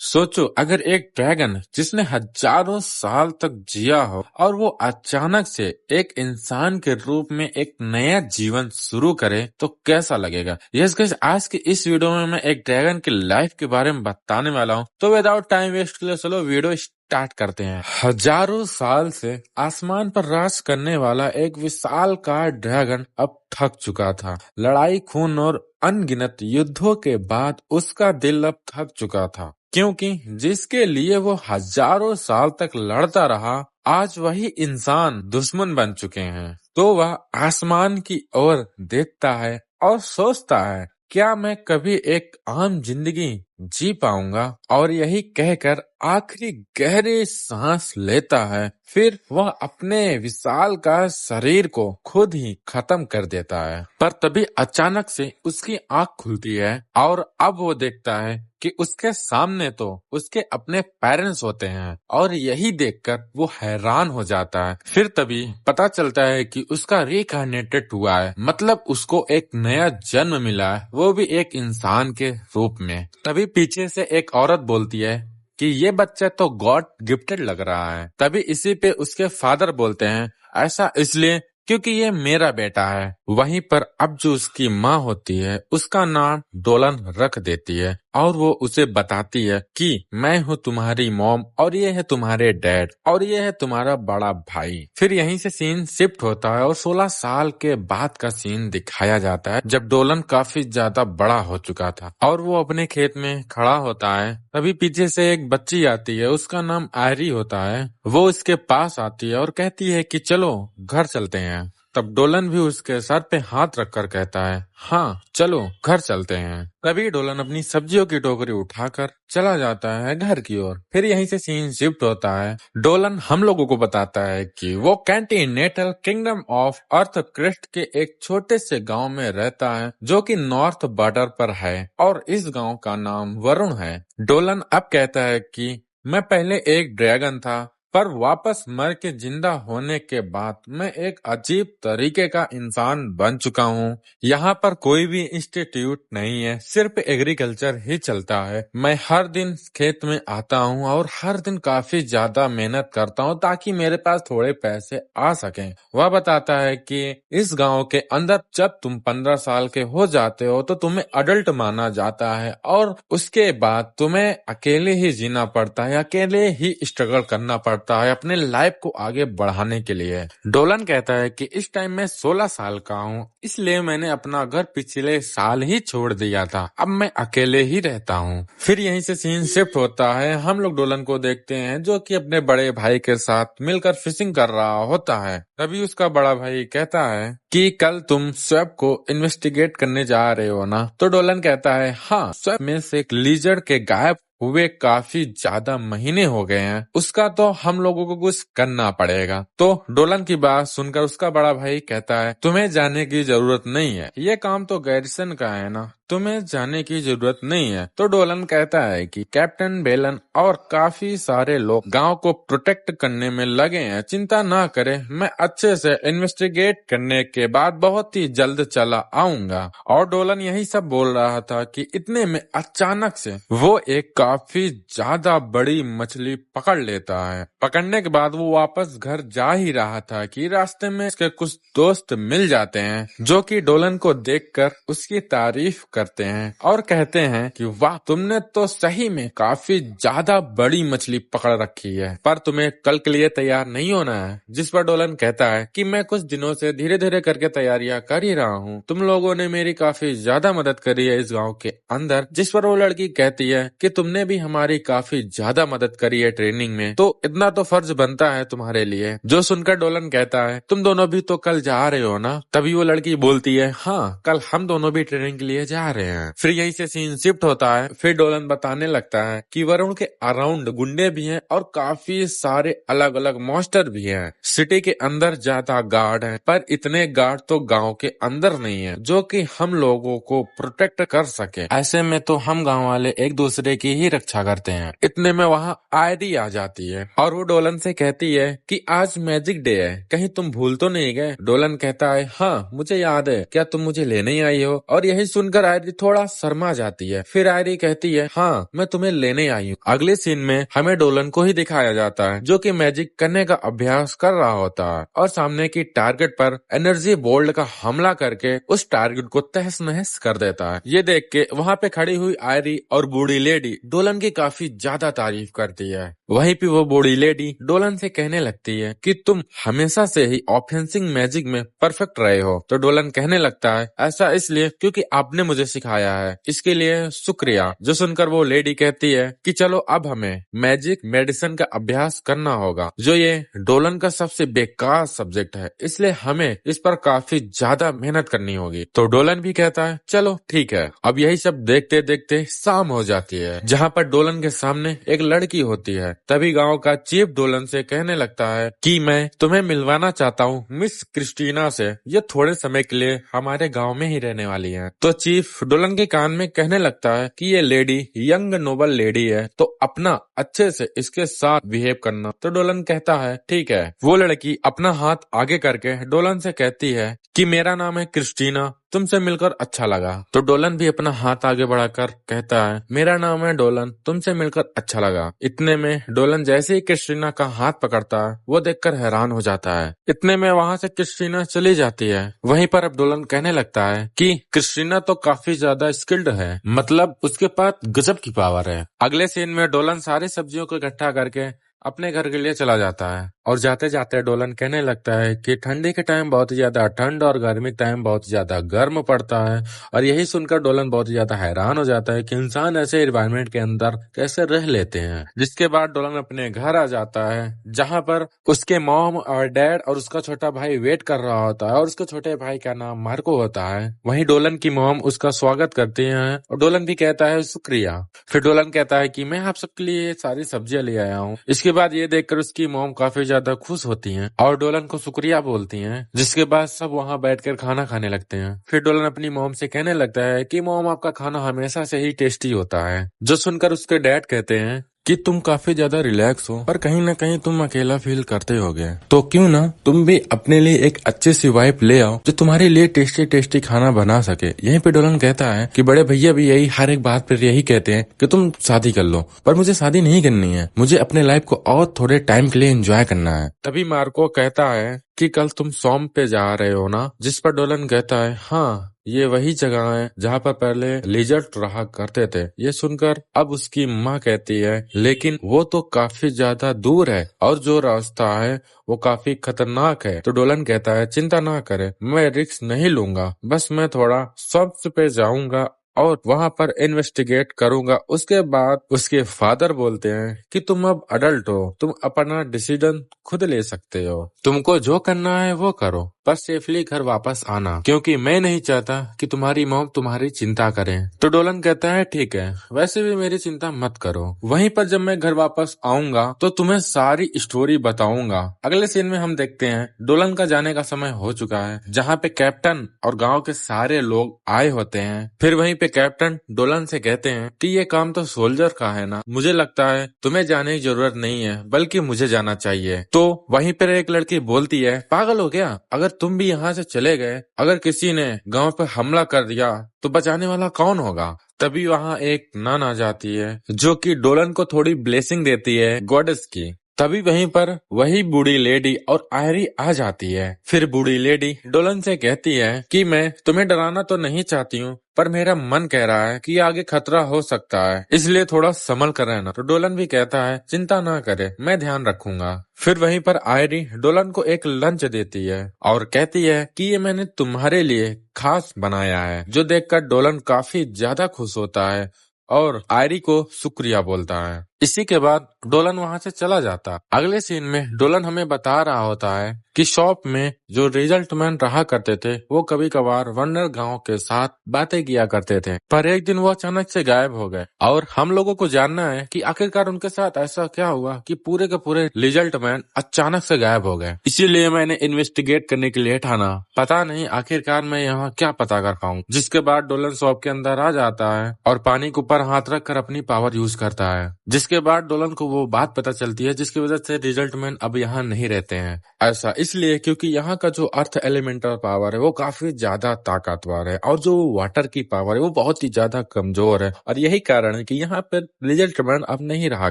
सोचो अगर एक ड्रैगन जिसने हजारों साल तक जिया हो और वो अचानक से एक इंसान के रूप में एक नया जीवन शुरू करे तो कैसा लगेगा। यस गाइस, आज की इस वीडियो में मैं एक ड्रैगन की लाइफ के बारे में बताने वाला हूँ। तो विदाउट टाइम वेस्ट के लिए चलो वीडियो स्टार्ट करते हैं। हजारों साल से आसमान पर राज करने वाला एक विशालकाय ड्रैगन अब थक चुका था। लड़ाई, खून और अनगिनत युद्धों के बाद उसका दिल अब थक चुका था, क्योंकि जिसके लिए वो हजारों साल तक लड़ता रहा, आज वही इंसान दुश्मन बन चुके हैं। तो वह आसमान की ओर देखता है और सोचता है, क्या मैं कभी एक आम जिंदगी जी पाऊंगा? और यही कहकर आखिरी गहरी सांस लेता है। फिर वह अपने विशाल का शरीर को खुद ही खत्म कर देता है। पर तभी अचानक से उसकी आंख खुलती है और अब वो देखता है कि उसके सामने तो उसके अपने पेरेंट्स होते हैं और यही देखकर वो हैरान हो जाता है। फिर तभी पता चलता है कि उसका रिइंकार्नेटेड हुआ है, मतलब उसको एक नया जन्म मिला है, वो भी एक इंसान के रूप में। तभी पीछे से एक औरत बोलती है कि ये बच्चा तो गॉड गिफ्टेड लग रहा है। तभी इसी पे उसके फादर बोलते हैं, ऐसा इसलिए क्योंकि ये मेरा बेटा है। वहीं पर अब जो उसकी माँ होती है उसका नाम डोलन रख देती है और वो उसे बताती है कि मैं हूँ तुम्हारी मॉम और ये है तुम्हारे डैड और ये है तुम्हारा बड़ा भाई। फिर यहीं से सीन शिफ्ट होता है और 16 साल के बाद का सीन दिखाया जाता है, जब डोलन काफी ज्यादा बड़ा हो चुका था और वो अपने खेत में खड़ा होता है। तभी पीछे से एक बच्ची आती है, उसका नाम आयरी होता है। वो इसके पास आती है और कहती है कि चलो घर चलते हैं। तब डोलन भी उसके सर पे हाथ रखकर कहता है, हाँ चलो घर चलते हैं। तभी डोलन अपनी सब्जियों की टोकरी उठाकर चला जाता है घर की ओर। फिर यहीं से सीन शिफ्ट होता है। डोलन हम लोगों को बताता है कि वो continental kingdom of earth Christ के एक छोटे से गांव में रहता है, जो कि नॉर्थ बॉर्डर पर है और इस गांव का नाम वरुण है। डोलन अब कहता है कि मैं पहले एक ड्रैगन था, पर वापस मर के जिंदा होने के बाद मैं एक अजीब तरीके का इंसान बन चुका हूँ। यहाँ पर कोई भी इंस्टीट्यूट नहीं है, सिर्फ एग्रीकल्चर ही चलता है। मैं हर दिन खेत में आता हूँ और हर दिन काफी ज्यादा मेहनत करता हूँ ताकि मेरे पास थोड़े पैसे आ सकें। वह बताता है कि इस गांव के अंदर जब तुम 15 साल के हो जाते हो तो तुम्हें अडल्ट माना जाता है और उसके बाद तुम्हें अकेले ही जीना पड़ता है, अकेले ही स्ट्रगल करना पड़ता है अपने लाइफ को आगे बढ़ाने के लिए। डोलन कहता है कि इस टाइम मैं 16 साल का हूँ, इसलिए मैंने अपना घर पिछले साल ही छोड़ दिया था। अब मैं अकेले ही रहता हूँ। फिर यहीं से सीन शिफ्ट होता है। हम लोग डोलन को देखते हैं जो कि अपने बड़े भाई के साथ मिलकर फिशिंग कर रहा होता है। तभी उसका बड़ा भाई कहता है कि कल तुम स्वैप को इन्वेस्टिगेट करने जा रहे हो ना? तो डोलन कहता है, हाँ, स्वैप में से एक लीजर्ड के गायब हुए काफी ज्यादा महीने हो गए हैं, उसका तो हम लोगों को कुछ करना पड़ेगा। तो डोलन की बात सुनकर उसका बड़ा भाई कहता है, तुम्हें जाने की जरूरत नहीं है, ये काम तो गैरिसन का है ना, तुम्हें जाने की जरूरत नहीं है। तो डोलन कहता है कि कैप्टन बेलन और काफी सारे लोग गांव को प्रोटेक्ट करने में लगे हैं, चिंता ना करें, मैं अच्छे से इन्वेस्टिगेट करने के बाद बहुत ही जल्द चला आऊंगा। और डोलन यही सब बोल रहा था कि इतने में अचानक से वो एक काफी ज्यादा बड़ी मछली पकड़ लेता है। पकड़ने के बाद वो वापस घर जा ही रहा था कि रास्ते में उसके कुछ दोस्त मिल जाते हैं, जो कि डोलन को देखकर उसकी तारीफ करते हैं और कहते हैं कि वाह, तुमने तो सही में काफी ज्यादा बड़ी मछली पकड़ रखी है, पर तुम्हें कल के लिए तैयार नहीं होना है। जिस पर डोलन कहता है कि मैं कुछ दिनों से धीरे धीरे करके तैयारियां कर ही रहा हूँ, तुम लोगों ने मेरी काफी ज्यादा मदद करी है इस गाँव के अंदर। जिस पर वो लड़की कहती है कि तुमने भी हमारी काफी ज्यादा मदद करी है ट्रेनिंग में, तो इतना तो फर्ज बनता है तुम्हारे लिए। जो सुनकर डोलन कहता है, तुम दोनों भी तो कल जा रहे हो ना? तभी वो लड़की बोलती है, हाँ, कल हम दोनों भी ट्रेनिंग के लिए जा रहे हैं। फिर यहीं से सीन शिफ्ट होता है। फिर डोलन बताने लगता है कि वरुण के अराउंड गुंडे भी हैं और काफी सारे अलग अलग मॉन्स्टर भी हैं। सिटी के अंदर ज्यादा गार्ड हैं, पर इतने गार्ड तो गांव के अंदर नहीं है जो कि हम लोगों को प्रोटेक्ट कर सके। ऐसे में तो हम गांव वाले एक दूसरे की ही रक्षा करते हैं। इतने में वहाँ आयरी आ जाती है और वो डोलन से कहती है कि आज मैजिक डे है, कहीं तुम भूल तो नहीं गए? डोलन कहता है, हाँ मुझे याद है, क्या तुम मुझे लेने आई हो? और यही सुनकर आयरी आयरी थोड़ा शर्मा जाती है। फिर आयरी कहती है, हाँ मैं तुम्हें लेने आई हूँ। अगले सीन में हमें डोलन को ही दिखाया जाता है जो कि मैजिक करने का अभ्यास कर रहा होता है और सामने की टारगेट पर एनर्जी बोल्ट का हमला करके उस टारगेट को तहस नहस कर देता है। ये देख के वहाँ पे खड़ी हुई आयरी और बूढ़ी लेडी डोलन की काफी ज्यादा तारीफ करती है। वहीं पे वो बूढ़ी लेडी डोलन से कहने लगती है कि तुम हमेशा से ही ऑफेंसिंग मैजिक में परफेक्ट रहे हो। तो डोलन कहने लगता है, ऐसा इसलिए क्योंकि आपने मुझे सिखाया है, इसके लिए शुक्रिया। जो सुनकर वो लेडी कहती है कि चलो अब हमें मैजिक मेडिसिन का अभ्यास करना होगा, जो ये डोलन का सबसे बेकार सब्जेक्ट है, इसलिए हमें इस पर काफी ज्यादा मेहनत करनी होगी। तो डोलन भी कहता है चलो ठीक है। अब यही सब देखते देखते शाम हो जाती है, जहाँ पर डोलन के सामने एक लड़की होती है। तभी गांव का चीफ डोलन से कहने लगता है कि मैं तुम्हें मिलवाना चाहता हूँ मिस क्रिस्टीना से, ये थोड़े समय के लिए हमारे गांव में ही रहने वाली है। तो चीफ डोलन के कान में कहने लगता है कि ये लेडी यंग नोबल लेडी है, तो अपना अच्छे से इसके साथ बिहेव करना। तो डोलन कहता है ठीक है। वो लड़की अपना हाथ आगे करके डोलन से कहती है कि मेरा नाम है क्रिस्टीना, तुमसे मिलकर अच्छा लगा। तो डोलन भी अपना हाथ आगे बढ़ाकर कहता है मेरा नाम है डोलन, तुमसे मिलकर अच्छा लगा। इतने में डोलन जैसे ही क्रिस्टीना का हाथ पकड़ता है वो देखकर हैरान हो जाता है। इतने में वहाँ से क्रिस्टीना चली जाती है। वहीं पर अब डोलन कहने लगता है कि क्रिस्टीना तो काफी ज्यादा स्किल्ड है, मतलब उसके पास गजब की पावर है। अगले सीन में डोलन सारी सब्जियों को इकट्ठा करके अपने घर के लिए चला जाता है और जाते जाते डोलन कहने लगता है कि ठंडी के टाइम बहुत ज्यादा ठंड और गर्मी के टाइम बहुत ज्यादा गर्म पड़ता है। और यही सुनकर डोलन बहुत ज्यादा हैरान हो जाता है कि इंसान ऐसे एनवायरनमेंट के अंदर कैसे रह लेते हैं। जिसके बाद डोलन अपने घर आ जाता है, जहाँ पर उसके मॉम और डैड और उसका छोटा भाई वेट कर रहा होता है और उसके छोटे भाई का नाम मार्को होता है। वहीं डोलन की मॉम उसका स्वागत करती है और डोलन भी कहता है शुक्रिया। फिर डोलन कहता है कि मैं आप सबके लिए सारी सब्जियां ले आया हूँ। इसके बाद ये देखकर उसकी मॉम काफी ज्यादा खुश होती हैं और डोलन को शुक्रिया बोलती हैं। जिसके बाद सब वहाँ बैठकर खाना खाने लगते हैं। फिर डोलन अपनी मॉम से कहने लगता है कि मॉम आपका खाना हमेशा से ही टेस्टी होता है। जो सुनकर उसके डैड कहते हैं कि तुम काफी ज्यादा रिलैक्स हो, पर कहीं ना कहीं तुम अकेला फील करते होगे, तो क्यों ना तुम भी अपने लिए एक अच्छी सी वाइफ ले आओ जो तुम्हारे लिए टेस्टी टेस्टी खाना बना सके। यहीं पे डोलन कहता है कि बड़े भैया भी यही हर एक बात पर यही कहते हैं कि तुम शादी कर लो, पर मुझे शादी नहीं करनी है, मुझे अपने लाइफ को और थोड़े टाइम के लिए एंजॉय करना है। तभी मार्को कहता है कि कल तुम सोम पे जा रहे हो ना, जिस पर डोलन कहता है हाँ ये वही जगह है जहाँ पर पहले लिजर्ड रहा करते थे। ये सुनकर अब उसकी माँ कहती है लेकिन वो तो काफी ज्यादा दूर है और जो रास्ता है वो काफी खतरनाक है। तो डोलन कहता है चिंता ना करे, मैं रिस्क नहीं लूंगा, बस मैं थोड़ा सब्स पे जाऊंगा और वहाँ पर इन्वेस्टिगेट करूंगा। उसके बाद उसके फादर बोलते हैं कि तुम अब अडल्ट हो, तुम अपना डिसीजन खुद ले सकते हो, तुमको जो करना है वो करो, पर सेफली घर वापस आना, क्योंकि मैं नहीं चाहता कि तुम्हारी मॉम तुम्हारी चिंता करें। तो डोलन कहता है ठीक है, वैसे भी मेरी चिंता मत करो, वहीं पर जब मैं घर वापस आऊंगा तो तुम्हें सारी स्टोरी बताऊंगा। अगले सीन में हम देखते हैं डोलन का जाने का समय हो चुका है, जहाँ पे कैप्टन और गाँव के सारे लोग आए होते हैं। फिर वहीं पे कैप्टन डोलन से कहते हैं कि ये काम तो सोल्जर का है ना, मुझे लगता है तुम्हें जाने की जरूरत नहीं है, बल्कि मुझे जाना चाहिए। तो वहीं पर एक लड़की बोलती है पागल हो गया, अगर तुम भी यहाँ से चले गए, अगर किसी ने गांव पर हमला कर दिया तो बचाने वाला कौन होगा। तभी वहाँ एक नन आ जाती है जो कि डोलन को थोड़ी ब्लेसिंग देती है गॉडेस की। तभी वहीं पर वही बूढ़ी लेडी और आयरी आ जाती है। फिर बूढ़ी लेडी डोलन से कहती है कि मैं तुम्हें डराना तो नहीं चाहती हूँ, पर मेरा मन कह रहा है कि आगे खतरा हो सकता है, इसलिए थोड़ा संभल कर रहना। तो डोलन भी कहता है चिंता ना करे, मैं ध्यान रखूंगा। फिर वहीं पर आयरी डोलन को एक लंच देती है और कहती है कि ये मैंने तुम्हारे लिए खास बनाया है, जो देखकर डोलन काफी ज्यादा खुश होता है और आयरी को शुक्रिया बोलता है। इसी के बाद डोलन वहां से चला जाता। अगले सीन में डोलन हमें बता रहा होता है कि शॉप में जो रिजल्ट मैन रहा करते थे वो कभी कभार वंडर गांव के साथ बातें किया करते थे, पर एक दिन वो अचानक से गायब हो गए और हम लोगों को जानना है कि आखिरकार उनके साथ ऐसा क्या हुआ कि पूरे के पूरे रिजल्ट मैन अचानक से गायब हो गए। इसीलिए मैंने इन्वेस्टिगेट करने के लिए ठाना, पता नहीं आखिरकार मैं यहाँ क्या पता कर पाऊँ। जिसके बाद डोलन शॉप के अंदर आ जाता है और पानी के ऊपर हाथ रख कर अपनी पावर यूज करता है, जिसके जिसके बाद डोलन को वो बात पता चलती है जिसकी वजह से रिजल्ट मैन अब यहाँ नहीं रहते हैं। ऐसा इसलिए क्योंकि यहाँ का जो अर्थ एलिमेंटल पावर है वो काफी ज्यादा ताकतवर है और जो वाटर की पावर है वो बहुत ही ज्यादा कमजोर है, और यही कारण है कि यहाँ पर रिजल्ट मैन अब नहीं रहा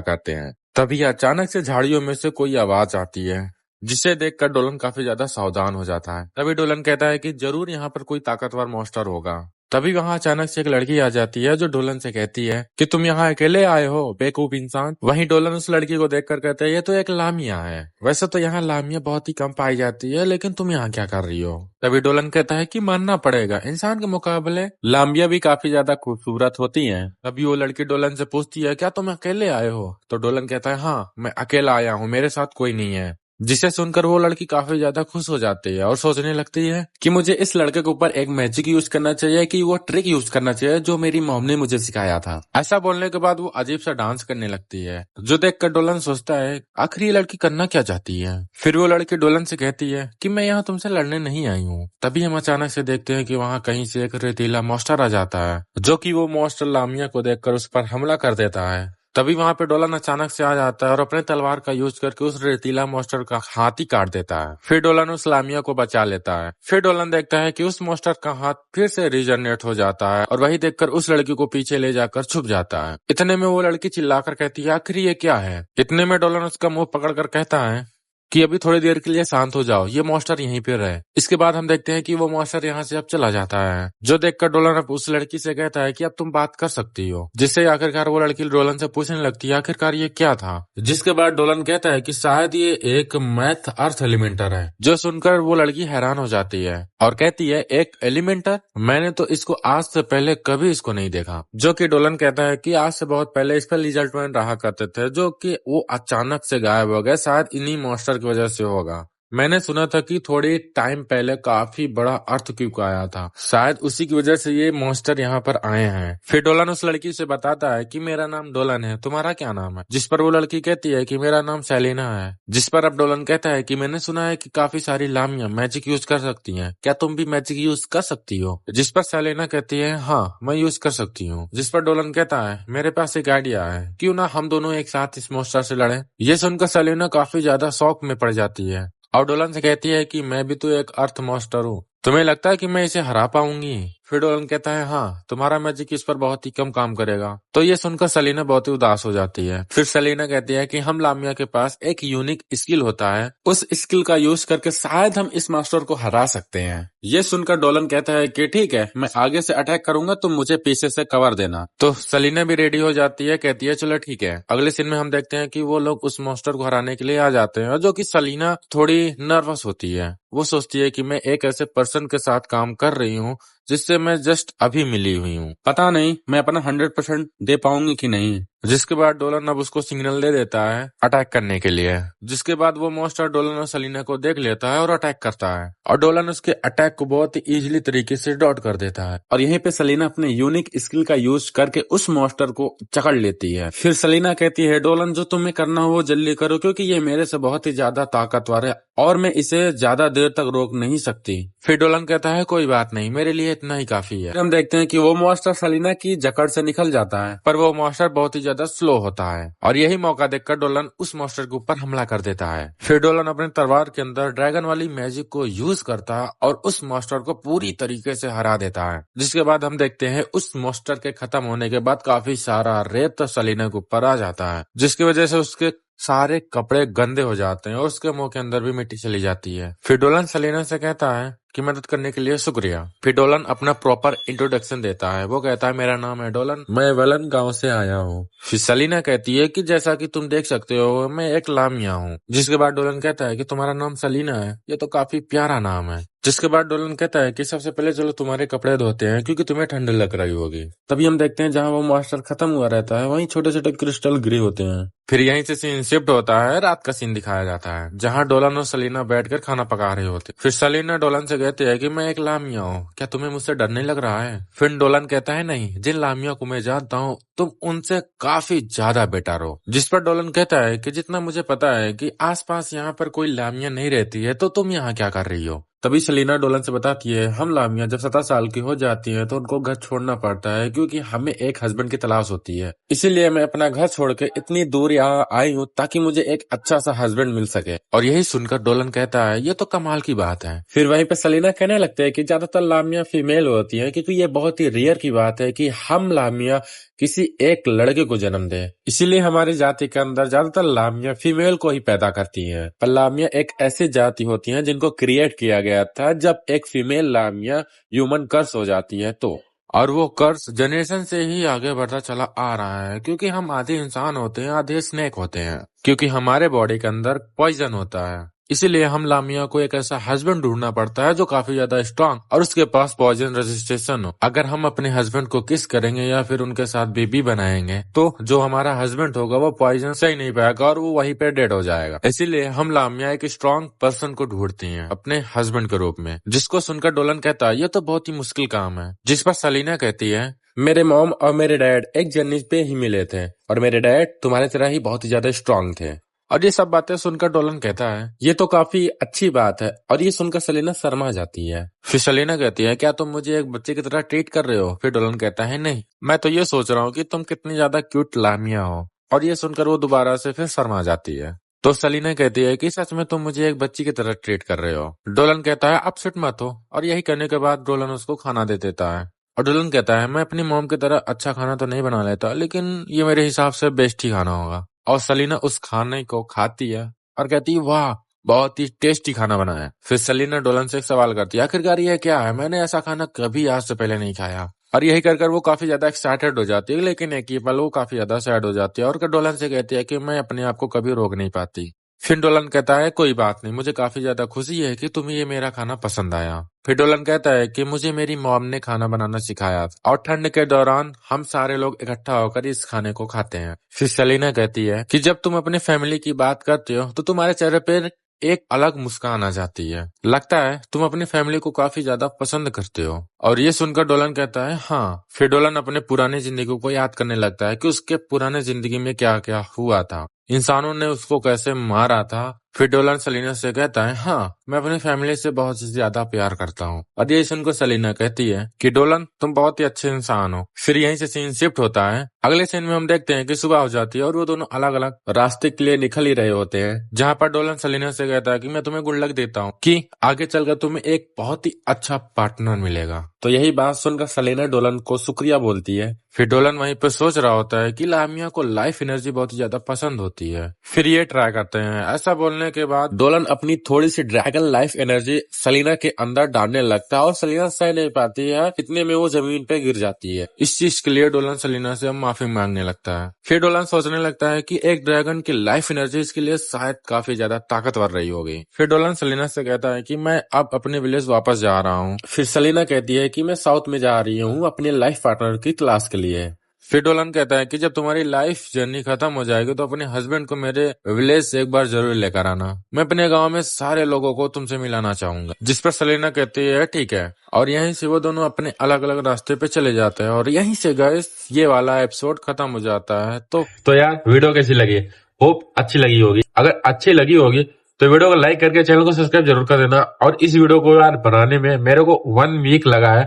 करते हैं। तभी अचानक से झाड़ियों में से कोई आवाज आती है जिसे देखकर डोलन काफी ज्यादा सावधान हो जाता है। तभी डोलन कहता है कि जरूर यहाँ पर कोई ताकतवर मॉन्स्टर होगा। तभी वहाँ अचानक से एक लड़की आ जाती है जो डोलन से कहती है कि तुम यहाँ अकेले आए हो बेवकूफ इंसान। वहीं डोलन उस लड़की को देखकर कहता है ये तो एक लामिया है, वैसे तो यहाँ लामिया बहुत ही कम पाई जाती है, लेकिन तुम यहाँ क्या कर रही हो। तभी डोलन कहता है कि मानना पड़ेगा इंसान के मुकाबले लामिया भी काफी ज्यादा खूबसूरत होती है। तभी वो लड़की डोलन से पूछती है क्या तुम अकेले आए हो, तो डोलन कहता है हाँ मैं अकेला आया हूँ, मेरे साथ कोई नहीं है। जिसे सुनकर वो लड़की काफी ज्यादा खुश हो जाती है और सोचने लगती है कि मुझे इस लड़के के ऊपर एक मैजिक यूज करना चाहिए, कि वो ट्रिक यूज करना चाहिए जो मेरी मॉम ने मुझे सिखाया था। ऐसा बोलने के बाद वो अजीब सा डांस करने लगती है, जो देखकर डोलन सोचता है आखिर ये लड़की करना क्या चाहती है। फिर वो लड़की डोलन से कहती है कि मैं यहाँ तुमसे लड़ने नहीं आई हूँ। तभी हम अचानक से देखते हैं कि वहाँ कहीं से एक रेतीला मॉन्स्टर आ जाता है, जो कि वो मॉन्स्टर लामिया को देखकर उस पर हमला कर देता है। तभी वहां पे डोलन अचानक से आ जाता है और अपने तलवार का यूज करके उस रेतीला मॉन्स्टर का हाथ ही काट देता है। फिर डोलन उस लामिया को बचा लेता है। फिर डोलन देखता है कि उस मॉन्स्टर का हाथ फिर से रिजनरेट हो जाता है और वही देखकर उस लड़की को पीछे ले जाकर छुप जाता है। इतने में वो लड़की चिल्लाकर कहती है आखिर ये क्या है। इतने में डोलन उसका मुंह पकड़कर कहता है कि अभी थोड़ी देर के लिए शांत हो जाओ, ये मॉन्स्टर यहीं पे रहे। इसके बाद हम देखते हैं कि वो मॉन्स्टर यहाँ से अब चला जाता है, जो देखकर डोलन अब उस लड़की से कहता है कि अब तुम बात कर सकती हो। जिससे आखिरकार वो लड़की डोलन से पूछने लगती है आखिरकार ये क्या था। जिसके बाद डोलन कहता है कि शायद ये एक मैथ अर्थ एलिमेंटर है। जो सुनकर वो लड़की हैरान हो जाती है और कहती है एक एलिमेंटर, मैंने तो इसको आज से पहले कभी इसको नहीं देखा। जो कि डोलन कहता है कि आज से बहुत पहले इस पर रिजल्ट मैन रहा करते थे, जो कि वो अचानक से गायब हो गए, शायद इन्हीं मॉन्स्टर की वजह से होगा। मैंने सुना था कि थोड़ी टाइम पहले काफी बड़ा अर्थक्वेक आया था, शायद उसी की वजह से ये मॉन्स्टर यहाँ पर आए हैं। फिर डोलन उस लड़की से बताता है कि मेरा नाम डोलन है, तुम्हारा क्या नाम है। जिस पर वो लड़की कहती है कि मेरा नाम सेलिना है। जिस पर अब डोलन कहता है कि मैंने सुना है कि काफी सारी लामिया मैजिक यूज कर सकती हैं, क्या तुम भी मैजिक यूज कर सकती हो। जिस पर सेलिना कहती है हाँ मैं यूज कर सकती हूँ। जिस पर डोलन कहता है मेरे पास एक आइडिया है, क्यों ना हम दोनों एक साथ इस मॉन्स्टर से लड़े। ये सुनकर सेलिना काफी ज्यादा शौक में पड़ जाती है और डोलन से कहती है कि मैं भी तो एक अर्थ मॉन्स्टर हूँ, तुम्हें लगता है कि मैं इसे हरा पाऊंगी। फिर डोलन कहता है हाँ तुम्हारा मैजिक इस पर बहुत ही कम काम करेगा। तो ये सुनकर सेलिना बहुत ही उदास हो जाती है। फिर सेलिना कहती है कि हम लामिया के पास एक यूनिक स्किल होता है, उस स्किल का यूज करके शायद हम इस मास्टर को हरा सकते हैं। ये सुनकर डोलन कहता है कि ठीक है मैं आगे से अटैक करूंगा, तुम मुझे पीछे से कवर देना। तो सेलिना भी रेडी हो जाती है, कहती है चलो ठीक है। अगले सीन में हम देखते हैं कि वो लोग उस मॉन्स्टर को हराने के लिए आ जाते हैं, और जो कि सेलिना थोड़ी नर्वस होती है। वो सोचती है कि मैं एक ऐसे पर्सन के साथ काम कर रही हूँ जिससे मैं जस्ट अभी मिली हुई हूँ, पता नहीं मैं अपना 100% दे पाऊंगी कि नहीं। जिसके बाद डोलन अब उसको सिग्नल दे देता है अटैक करने के लिए। जिसके बाद वो मॉन्स्टर डोलन और सेलिना को देख लेता है और अटैक करता है, और डोलन उसके अटैक को बहुत ही इजीली तरीके से डॉट कर देता है। और यहीं पे सेलिना अपने यूनिक स्किल का यूज करके उस मॉन्स्टर को जकड़ लेती है। फिर सेलिना कहती है डोलन जो तुम्हें करना हो वो जल्दी करो, क्योंकि ये मेरे से बहुत ही ज्यादा ताकतवर है और मैं इसे ज्यादा देर तक रोक नहीं सकती। फिर डोलन कहता है कोई बात नहीं, मेरे लिए इतना ही काफी है। हम देखते हैं कि वो मॉन्स्टर सेलिना की जकड़ से निकल जाता है, पर वो मॉन्स्टर बहुत ही ज्यादा स्लो होता है, और यही मौका देखकर डोलन उस मॉन्स्टर के ऊपर हमला कर देता है। फिर डोलन अपने तलवार के अंदर ड्रैगन वाली मैजिक को यूज करता है और उस मॉन्स्टर को पूरी तरीके से हरा देता है। जिसके बाद हम देखते हैं उस मॉन्स्टर के खत्म होने के बाद काफी सारा रेत सेलिना के ऊपर आ जाता है, जिसकी वजह से उसके सारे कपड़े गंदे हो जाते हैं और उसके मुंह के अंदर भी मिट्टी चली जाती है। फिर डोलन सेलिना से कहता है कि मदद करने के लिए शुक्रिया। फिर डोलन अपना प्रॉपर इंट्रोडक्शन देता है। वो कहता है मेरा नाम है डोलन, मैं वेलन गांव से आया हूँ। फिर सेलिना कहती है कि जैसा कि तुम देख सकते हो मैं एक लामिया हूँ। जिसके बाद डोलन कहता है कि तुम्हारा नाम सेलिना है, ये तो काफी प्यारा नाम है। जिसके बाद डोलन कहता है कि सबसे पहले चलो तुम्हारे कपड़े धोते हैं, क्योंकि तुम्हें ठंड लग रही होगी। तभी हम देखते हैं जहाँ वो मॉन्स्टर खत्म हुआ रहता है वहीं छोटे छोटे क्रिस्टल गिरे होते हैं। फिर यहीं से सीन शिफ्ट होता है, रात का सीन दिखाया जाता है जहाँ डोलन और सेलिना बैठकर खाना पका रहे होते। फिर सेलिना डोलन से कहती है कि मैं एक लामिया हूँ, क्या तुम्हें मुझसे डर नहीं लग रहा है। फिर डोलन कहता है नहीं, जिन लामिया को मैं जानता हूँ तुम उनसे काफी ज्यादा बेटर हो। जिस पर डोलन कहता है कि जितना मुझे पता है कि आसपास यहाँ पर कोई लामिया नहीं रहती है, तो तुम यहाँ क्या कर रही हो। तभी सलीना डोलन से बताती है, हम लामिया जब 17 साल की हो जाती हैं तो उनको घर छोड़ना पड़ता है क्योंकि हमें एक हस्बैंड की तलाश होती है। इसीलिए मैं अपना घर छोड़ के इतनी दूर यहाँ आई हूँ ताकि मुझे एक अच्छा सा हस्बैंड मिल सके। और यही सुनकर डोलन कहता है, ये तो कमाल की बात है। फिर वहीं पे सलीना कहने लगते है कि ज्यादातर लामिया फीमेल होती है क्योंकि ये बहुत ही रेयर की बात है कि हम लामिया किसी एक लड़के को जन्म दे। इसीलिए हमारी जाति के अंदर ज्यादातर लामिया फीमेल को ही पैदा करती हैं। पर लामिया एक ऐसी जाति होती है जिनको क्रिएट किया गया था जब एक फीमेल लामिया ह्यूमन कर्स हो जाती है तो। और वो कर्स जनरेशन से ही आगे बढ़ता चला आ रहा है क्योंकि हम आधे इंसान होते हैं आधे स्नेक होते हैं, क्योंकि हमारे बॉडी के अंदर पॉइजन होता है। इसीलिए हम लामिया को एक ऐसा हस्बैंड ढूंढना पड़ता है जो काफी ज्यादा स्ट्रांग और उसके पास पॉइजन रेजिस्टेंस हो। अगर हम अपने हस्बैंड को किस करेंगे या फिर उनके साथ बेबी बनाएंगे तो जो हमारा हस्बैंड होगा वो पॉइजन सही नहीं पाएगा और वो वहीं पे डेड हो जाएगा। इसीलिए हम लामिया एक स्ट्रांग पर्सन को ढूंढती हैं अपने हस्बैंड के रूप में, जिसको सुनकर डोलन कहता है, ये तो बहुत ही मुश्किल काम है। जिस पर सलीना कहती है, मेरे मॉम और मेरे डैड एक जर्नी पे ही मिले थे और मेरे डैड तुम्हारे तरह ही बहुत ही ज्यादा स्ट्रांग थे। और ये सब बातें सुनकर डोलन कहता है, ये तो काफी अच्छी बात है। और ये सुनकर सलीना शर्मा जाती है। फिर सलीना कहती है, क्या तुम मुझे एक बच्चे की तरह ट्रीट कर रहे हो? फिर डोलन कहता है, नहीं, मैं तो ये सोच रहा हूँ कि तुम कितनी ज्यादा क्यूट लामिया हो। और ये सुनकर वो दोबारा से फिर शर्मा जाती है। तो सलीना कहती है कि सच में तुम मुझे एक बच्ची की तरह ट्रीट कर रहे हो। डोलन कहता है, अपसेट मत हो। और यही करने के बाद डोलन उसको खाना दे देता है। और डोलन कहता है, मैं अपनी मॉम की तरह अच्छा खाना तो नहीं बना लेता, लेकिन ये मेरे हिसाब से बेस्ट ही खाना होगा। और सलीना उस खाने को खाती है और कहती है, वाह, बहुत ही टेस्टी खाना बनाया है। फिर सलीना डोलन से एक सवाल करती है, आखिरकार ये क्या है? मैंने ऐसा खाना कभी आज से पहले नहीं खाया। और यही कर वो काफी ज्यादा एक्साइटेड हो जाती है, लेकिन एक ही पल वो काफी ज्यादा सैड हो जाती है और डोलन से कहती है कि मैं अपने आप को कभी रोक नहीं पाती। फिर डोलन कहता है, कोई बात नहीं, मुझे काफी ज्यादा खुशी है कि तुम्हें ये मेरा खाना पसंद आया। फिर डोलन कहता है कि मुझे मेरी मॉम ने खाना बनाना सिखाया और ठंड के दौरान हम सारे लोग इकट्ठा होकर इस खाने को खाते हैं। फिर सलीना कहती है कि जब तुम अपने फैमिली की बात करते हो तो तुम्हारे चेहरे पर एक अलग मुस्कान आ जाती है, लगता है तुम अपनी फैमिली को काफी ज्यादा पसंद करते हो। और ये सुनकर डोलन कहता है, हाँ। फिर डोलन अपने पुरानी जिंदगी को याद करने लगता है कि उसके पुराने जिंदगी में क्या क्या हुआ था, इंसानों ने उसको कैसे मारा था। फिर डोलन सलीना से कहता है, हाँ, मैं अपनी फैमिली से बहुत ज्यादा प्यार करता हूँ। और ये सुनकर सलीना कहती है कि डोलन, तुम बहुत ही अच्छे इंसान हो। फिर यहीं से सीन शिफ्ट होता है। अगले सीन में हम देखते हैं कि सुबह हो जाती है और वो दोनों अलग अलग रास्ते के लिए निकल ही रहे होते हैं, जहाँ पर डोलन सलीना से कहता है कि मैं तुम्हें गुड लक देता हूँ कि आगे चलकर तुम्हें एक बहुत ही अच्छा पार्टनर मिलेगा। तो यही बात सुनकर सलीना डोलन को शुक्रिया बोलती है। फिर डोलन वहीं पर सोच रहा होता है कि लामिया को लाइफ एनर्जी बहुत ही ज्यादा पसंद होती है। फिर ये ट्राई करते हैं। ऐसा बोलने के बाद डोलन अपनी थोड़ी sea dragon life energy Salina के अंदर डालने लगता है और सलीना सह नहीं पाती है, इतने में वो जमीन पे गिर जाती है। इस चीज के लिए डोलन सलीना से माफी मांगने लगता है। फिर डोलन सोचने लगता है कि एक ड्रैगन की लाइफ एनर्जी इसके लिए शायद काफी ज्यादा ताकतवर रही होगी। फिर डोलन सलीना से कहता है कि मैं अब अपने विलेज वापस जा रहा हूँ। फिर सलीना कहती है कि मैं साउथ में जा रही हूँ अपने लाइफ पार्टनर की तलाश के लिए। फिर डोलन कहता है कि जब तुम्हारी लाइफ जर्नी खत्म हो जाएगी तो अपने हस्बैंड को मेरे विलेज से एक बार जरूर लेकर आना। मैं अपने गांव में सारे लोगों को तुमसे मिलाना चाहूंगा। जिस पर सलीना कहती है, ठीक है। और यहीं से वो दोनों अपने अलग अलग रास्ते पे चले जाते हैं और यहीं से गाइस ये वाला एपिसोड खत्म हो जाता है। तो यार, वीडियो कैसी लगी? होप अच्छी लगी होगी। अगर अच्छी लगी होगी तो वीडियो को लाइक करके चैनल को सब्सक्राइब जरूर कर देना। और इस वीडियो को यार बनाने में मेरे को 1 वीक लगा है,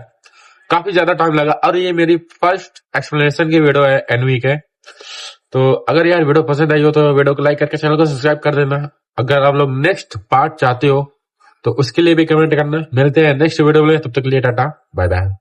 काफी ज्यादा टाइम लगा। और ये मेरी फर्स्ट एक्सप्लेनेशन की वीडियो है, एनवीक है। तो अगर यार वीडियो पसंद आई हो तो वीडियो को लाइक करके चैनल को सब्सक्राइब कर देना। अगर आप लोग नेक्स्ट पार्ट चाहते हो तो उसके लिए भी कमेंट करना। मिलते हैं नेक्स्ट वीडियो में, तब तक के लिए टाटा, बाय बाय।